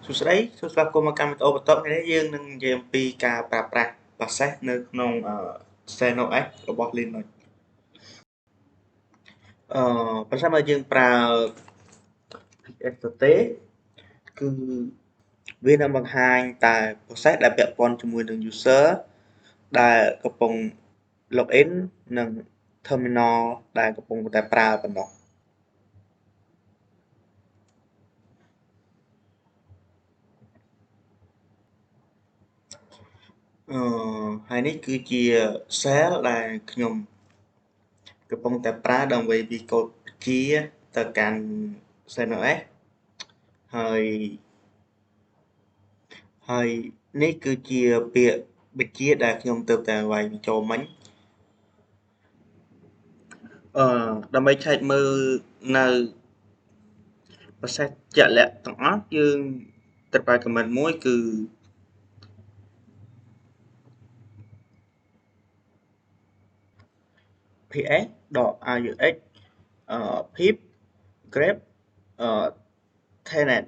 សួស្តីសួស្តីគមមកកម្មវីដេអូបន្ទាប់នេះយើងនឹងនិយាយអំពីការប្រើប្រាស់ process នៅក្នុងSenoX របស់ Linux ប្រសិនបើយើងប្រើ PS ទទេគឺវានឹងបង្ហាញតែ process ដែលពាក់ព័ន្ធជាមួយនឹង user ដែលកំពុង login និង terminal ដែលកំពុងតែប្រើប៉ុណ្ណោះហើយនេះគឺជា cell ដែលខ្ញុំកំពុងតែប្រើដើម្បីវិកូតបញ្ជាទៅកាន់ SenoX ហើយនេះគឺជាពាក្យបញ្ជាដែលខ្ញុំទើបតែវាយចូលមិញដើម្បីឆែកមើលនៅ process ជាក់លាក់ទាំងអស់យើងត្រូវប្រើ command មួយគឺ ps.rux pip grep tenant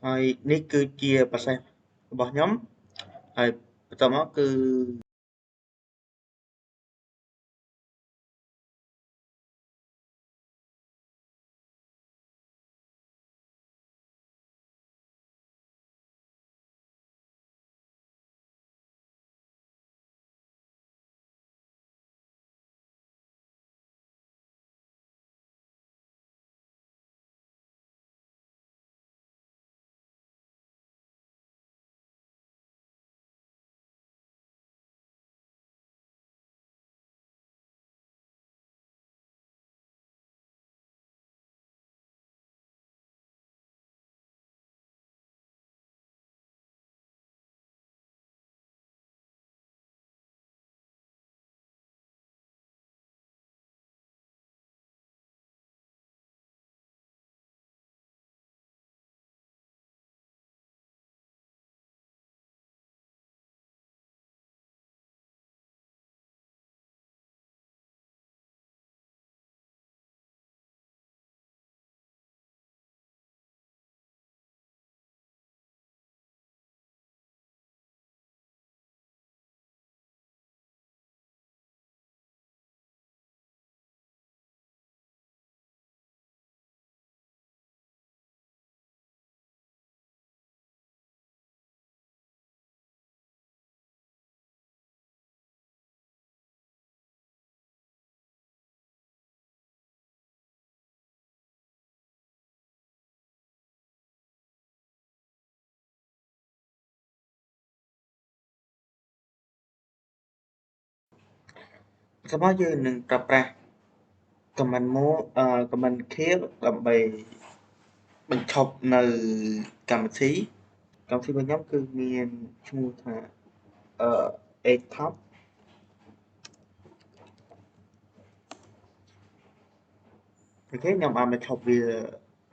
ហើយនេះគឺជា process របស់ខ្ញុំហើយបន្តមកគឺសម្រាប់យើងនឹងប្រើប្រាស់ command clear ដើម្បីបញ្ឈប់នៅកម្មវិធីរបស់ខ្ញុំគឺមានឈ្មោះថា atop អូខេខ្ញុំបានបញ្ឈប់វា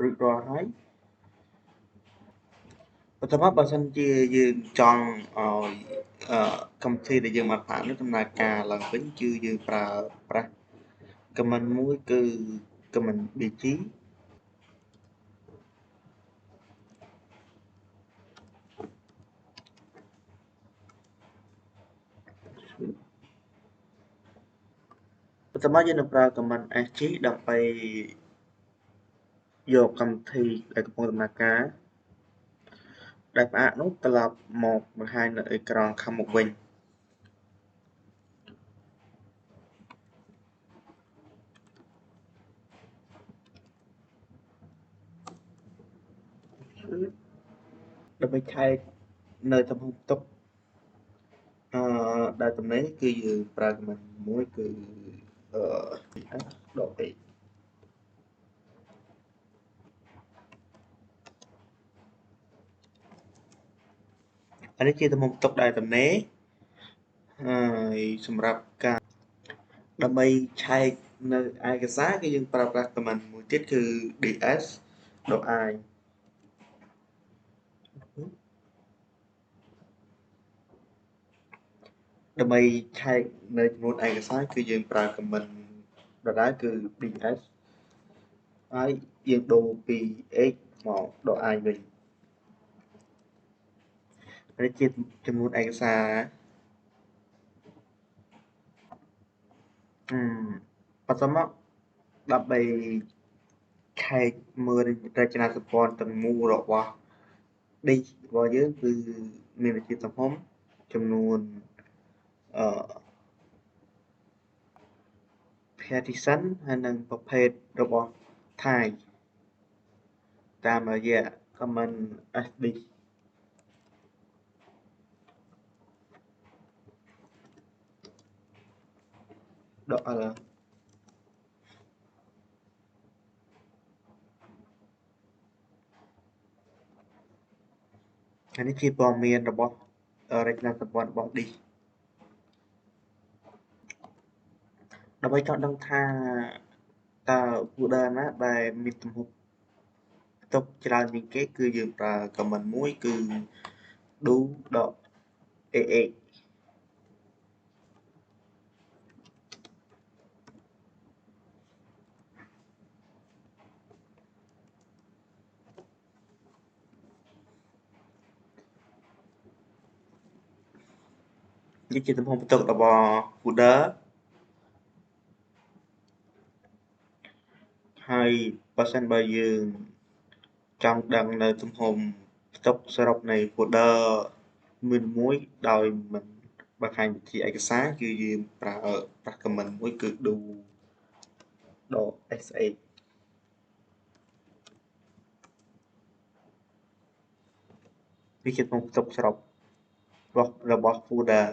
រួចរាល់ហើយបន្តមកបើសិនជាយើងចង់ឲ្យកម្មវិធីដែលយើងបានប្រើនេះដំណើរការឡើងវិញគឺយើងប្រើប្រាស់ command មួយគឺ command bg បន្តមកយើងនឹងប្រើ command sg ដើម្បីយកកម្មវិធីដែលកំពុងដំណើរការដែលផ្អាកនោះត្រឡប់មកបង្ហាញនៅអេក្រង់ខាងមុខវិញដើម្បីឆែកនៅទំហំផ្ទុកដែលតំណែងគឺយើងប្រើ command មួយគឺps.a អានេះជាទំហំផ្ទុកដែលតំណែងហើយសម្រាប់ការដើម្បីឆែកនៅឯកសារគឺយើងប្រើប្រាស់ command មួយទៀតគឺ ds.i ដើម្បីឆែកនៅចំនួនឯកសារគឺយើងប្រើ command ដដែលគឺ ds ហើយយើងដូរពី x មកដល់ i វិញនេះជាចំនួនឯកសារបន្ទាប់មកដើម្បីខែកមើលរចនាសម្ព័ន្ធទាំងមូលរបស់ disk របស់យើងគឺមានដូចជាទំហំចំនួនpartition ហើយនិងប្រភេទរបស់ type តាមរយៈ command sd ដក l ហើយនេះជាព័ត៌មានរបស់រចនាសម្ព័ន្ធរបស់ disk ដើម្បីចង់ដឹងថាតើ folder ណាដែលមានទំហំផ្ទុកច្រើនជាងគេគឺយើងប្រើ command មួយគឺ do.ax នេះជាទំហំផ្ទុករបស់ folder ហើយបើសិនបើយើងចង់ដឹងនៅទំហំផ្ទុកសរុបនៃ folder មួយដោយមិនបង្ហាញជាឯកសារគឺយើងប្រើ command មួយគឺ do.sa វាជាទំហំផ្ទុកសរុបរបស់ folder